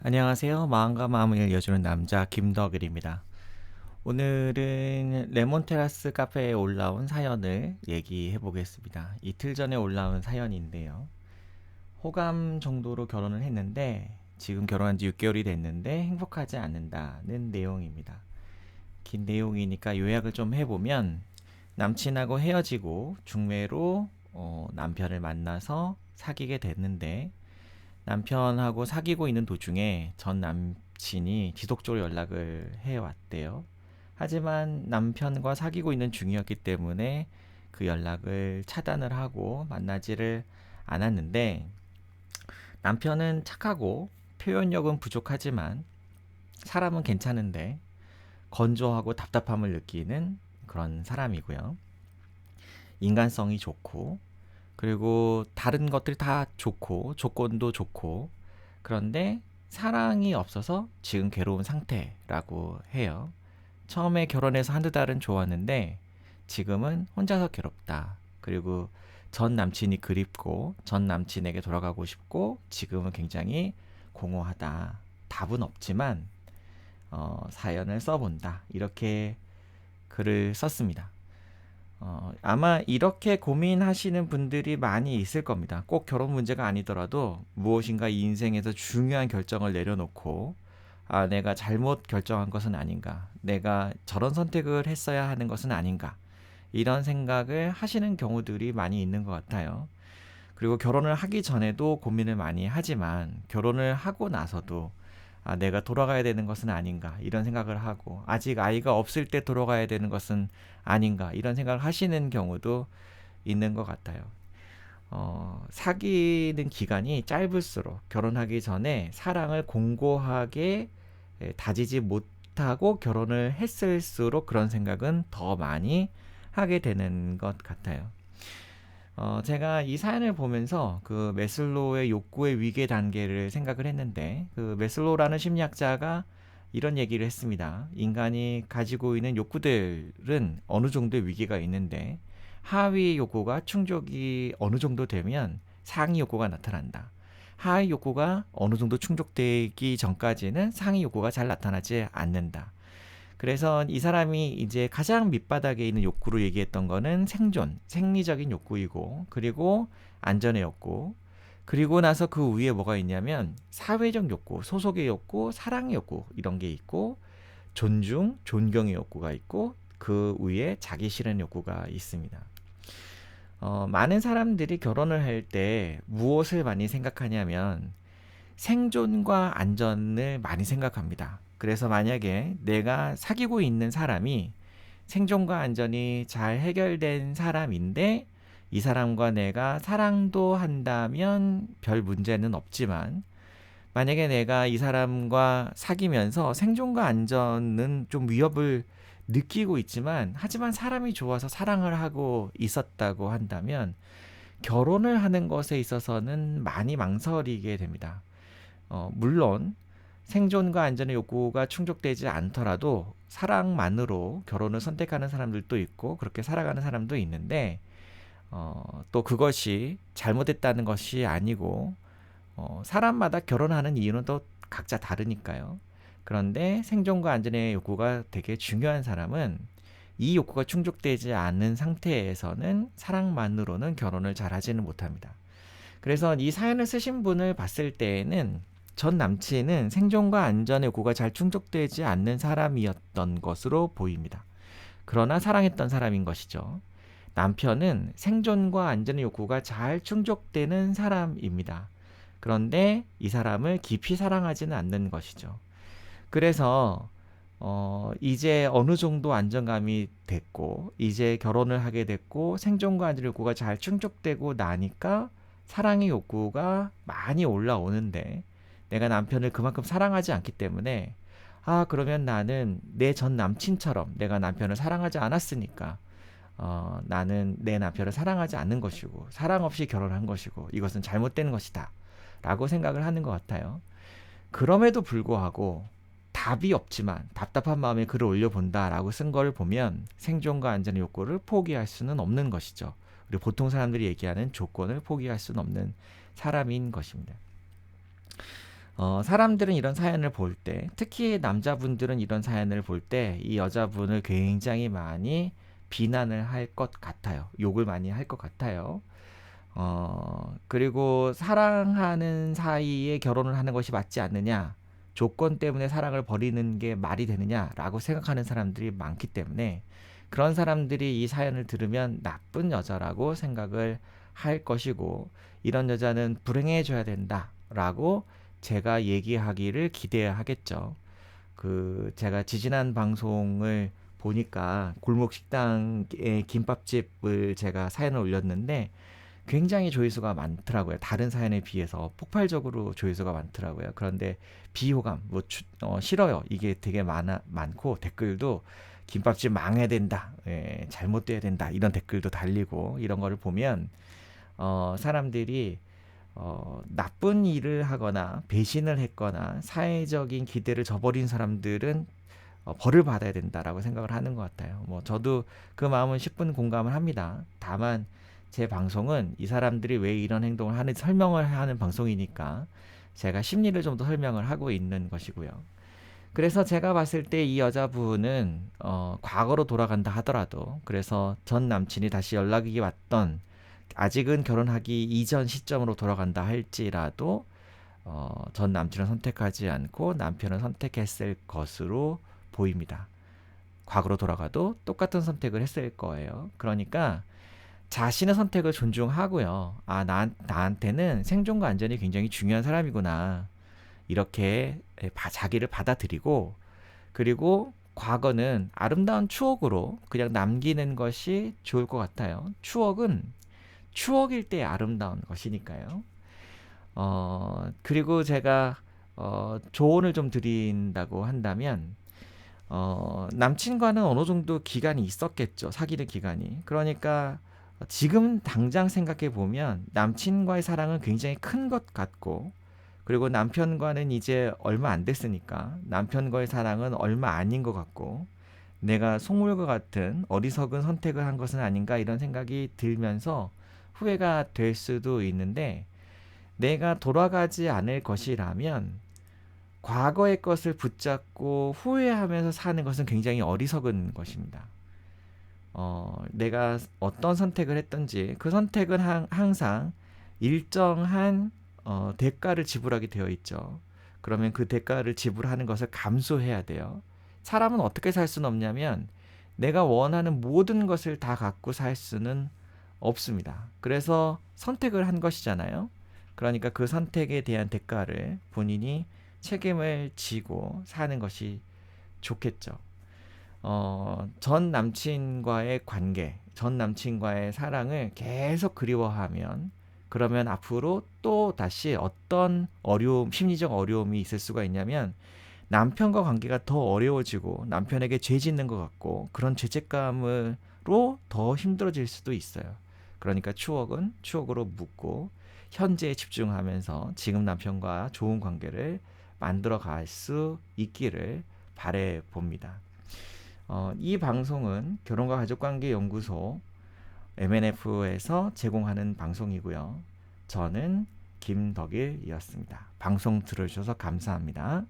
안녕하세요. 마음과 마음을 이어주는 남자 김덕일입니다. 오늘은 레몬테라스 카페에 올라온 사연을 얘기해 보겠습니다. 이틀 전에 올라온 사연인데요. 호감 정도로 결혼을 했는데 지금 결혼한 지 6개월이 됐는데 행복하지 않는다는 내용입니다. 긴 내용이니까 요약을 좀 해보면 남친하고 헤어지고 중매로 남편을 만나서 사귀게 됐는데 남편하고 사귀고 있는 도중에 전 남친이 지속적으로 연락을 해왔대요. 하지만 남편과 사귀고 있는 중이었기 때문에 그 연락을 차단을 하고 만나지를 않았는데 남편은 착하고 표현력은 부족하지만 사람은 괜찮은데 건조하고 답답함을 느끼는 그런 사람이고요. 인간성이 좋고 그리고 다른 것들이 다 좋고 조건도 좋고 그런데 사랑이 없어서 지금 괴로운 상태라고 해요. 처음에 결혼해서 한두 달은 좋았는데 지금은 혼자서 괴롭다. 그리고 전 남친이 그립고 전 남친에게 돌아가고 싶고 지금은 굉장히 공허하다. 답은 없지만 사연을 써본다. 이렇게 글을 썼습니다. 아마 이렇게 고민하시는 분들이 많이 있을 겁니다. 꼭 결혼 문제가 아니더라도 무엇인가 이 인생에서 중요한 결정을 내려놓고 내가 잘못 결정한 것은 아닌가, 내가 저런 선택을 했어야 하는 것은 아닌가, 이런 생각을 하시는 경우들이 많이 있는 것 같아요. 그리고 결혼을 하기 전에도 고민을 많이 하지만 결혼을 하고 나서도 내가 돌아가야 되는 것은 아닌가 이런 생각을 하고 아직 아이가 없을 때 돌아가야 되는 것은 아닌가 이런 생각을 하시는 경우도 있는 것 같아요. 사귀는 기간이 짧을수록 결혼하기 전에 사랑을 공고하게 다지지 못하고 결혼을 했을수록 그런 생각은 더 많이 하게 되는 것 같아요. 제가 이 사연을 보면서 그 메슬로우의 욕구의 위계 단계를 생각을 했는데 그 메슬로우라는 심리학자가 이런 얘기를 했습니다. 인간이 가지고 있는 욕구들은 어느 정도의 위계가 있는데 하위 욕구가 충족이 어느 정도 되면 상위 욕구가 나타난다. 하위 욕구가 어느 정도 충족되기 전까지는 상위 욕구가 잘 나타나지 않는다. 그래서 이 사람이 이제 가장 밑바닥에 있는 욕구로 얘기했던 거는 생존, 생리적인 욕구이고, 그리고 안전의 욕구, 그리고 나서 그 위에 뭐가 있냐면 사회적 욕구, 소속의 욕구, 사랑의 욕구 이런 게 있고, 존중, 존경의 욕구가 있고, 그 위에 자기 실현 욕구가 있습니다. 많은 사람들이 결혼을 할 때 무엇을 많이 생각하냐면 생존과 안전을 많이 생각합니다. 그래서 만약에 내가 사귀고 있는 사람이 생존과 안전이 잘 해결된 사람인데 이 사람과 내가 사랑도 한다면 별 문제는 없지만 만약에 내가 이 사람과 사귀면서 생존과 안전은 좀 위협을 느끼고 있지만 하지만 사람이 좋아서 사랑을 하고 있었다고 한다면 결혼을 하는 것에 있어서는 많이 망설이게 됩니다. 물론 생존과 안전의 욕구가 충족되지 않더라도 사랑만으로 결혼을 선택하는 사람들도 있고 그렇게 살아가는 사람도 있는데 또 그것이 잘못됐다는 것이 아니고 사람마다 결혼하는 이유는 또 각자 다르니까요. 그런데 생존과 안전의 욕구가 되게 중요한 사람은 이 욕구가 충족되지 않는 상태에서는 사랑만으로는 결혼을 잘 하지는 못합니다. 그래서 이 사연을 쓰신 분을 봤을 때에는 전 남친은 생존과 안전의 요구가 잘 충족되지 않는 사람이었던 것으로 보입니다. 그러나 사랑했던 사람인 것이죠. 남편은 생존과 안전의 욕구가 잘 충족되는 사람입니다. 그런데 이 사람을 깊이 사랑하지는 않는 것이죠. 그래서 이제 어느 정도 안정감이 됐고 이제 결혼을 하게 됐고 생존과 안전의 욕구가 잘 충족되고 나니까 사랑의 욕구가 많이 올라오는데 내가 남편을 그만큼 사랑하지 않기 때문에 그러면 나는 내 전 남친처럼 내가 남편을 사랑하지 않았으니까 나는 내 남편을 사랑하지 않는 것이고 사랑 없이 결혼한 것이고 이것은 잘못된 것이다 라고 생각을 하는 것 같아요. 그럼에도 불구하고 답이 없지만 답답한 마음에 글을 올려본다라고 쓴 걸 보면 생존과 안전의 욕구를 포기할 수는 없는 것이죠. 그리고 보통 사람들이 얘기하는 조건을 포기할 수는 없는 사람인 것입니다. 사람들은 이런 사연을 볼 때, 특히 남자분들은 이런 사연을 볼 때 이 여자분을 굉장히 많이 비난을 할 것 같아요. 욕을 많이 할 것 같아요. 그리고 사랑하는 사이에 결혼을 하는 것이 맞지 않느냐, 조건 때문에 사랑을 버리는 게 말이 되느냐라고 생각하는 사람들이 많기 때문에 그런 사람들이 이 사연을 들으면 나쁜 여자라고 생각을 할 것이고, 이런 여자는 불행해져야 된다라고 제가 얘기하기를 기대하겠죠. 제가 지지난 방송을 보니까 골목 식당의 김밥집을 제가 사연을 올렸는데 굉장히 조회수가 많더라고요. 다른 사연에 비해서 폭발적으로 조회수가 많더라고요. 그런데 비호감, 싫어요. 이게 되게 많고, 댓글도 김밥집 망해야 된다, 잘못돼야 된다, 이런 댓글도 달리고, 이런 거를 보면 사람들이 나쁜 일을 하거나 배신을 했거나 사회적인 기대를 저버린 사람들은 벌을 받아야 된다라고 생각을 하는 것 같아요. 저도 그 마음은 10분 공감을 합니다. 다만 제 방송은 이 사람들이 왜 이런 행동을 하는 설명을 하는 방송이니까 제가 심리를 좀 더 설명을 하고 있는 것이고요. 그래서 제가 봤을 때 이 여자분은 과거로 돌아간다 하더라도, 그래서 전 남친이 다시 연락이 왔던, 아직은 결혼하기 이전 시점으로 돌아간다 할지라도 전 남친을 선택하지 않고 남편을 선택했을 것으로 보입니다. 과거로 돌아가도 똑같은 선택을 했을 거예요. 그러니까 자신의 선택을 존중하고요. 나한테는 생존과 안전이 굉장히 중요한 사람이구나, 이렇게 자기를 받아들이고, 그리고 과거는 아름다운 추억으로 그냥 남기는 것이 좋을 것 같아요. 추억은 추억일 때 아름다운 것이니까요. 그리고 제가 조언을 좀 드린다고 한다면, 남친과는 어느 정도 기간이 있었겠죠. 사귀는 기간이. 그러니까 지금 당장 생각해 보면 남친과의 사랑은 굉장히 큰 것 같고, 그리고 남편과는 이제 얼마 안 됐으니까 남편과의 사랑은 얼마 아닌 것 같고, 내가 속물과 같은 어리석은 선택을 한 것은 아닌가, 이런 생각이 들면서 후회가 될 수도 있는데, 내가 돌아가지 않을 것이라면 과거의 것을 붙잡고 후회하면서 사는 것은 굉장히 어리석은 것입니다. 내가 어떤 선택을 했든지 그 선택은 항상 일정한 대가를 지불하게 되어 있죠. 그러면 그 대가를 지불하는 것을 감수해야 돼요. 사람은 어떻게 살 수는 없냐면, 내가 원하는 모든 것을 다 갖고 살 수는 없습니다. 그래서 선택을 한 것이잖아요. 그러니까 그 선택에 대한 대가를 본인이 책임을 지고 사는 것이 좋겠죠. 전 남친과의 관계, 전 남친과의 사랑을 계속 그리워하면, 그러면 앞으로 또 다시 어떤 심리적 어려움이 있을 수가 있냐면, 남편과 관계가 더 어려워지고 남편에게 죄 짓는 것 같고, 그런 죄책감으로 더 힘들어질 수도 있어요. 그러니까 추억은 추억으로 묻고 현재에 집중하면서 지금 남편과 좋은 관계를 만들어 갈 수 있기를 바래 봅니다. 이 방송은 결혼과 가족관계연구소 MNF에서 제공하는 방송이고요. 저는 김덕일이었습니다. 방송 들어주셔서 감사합니다.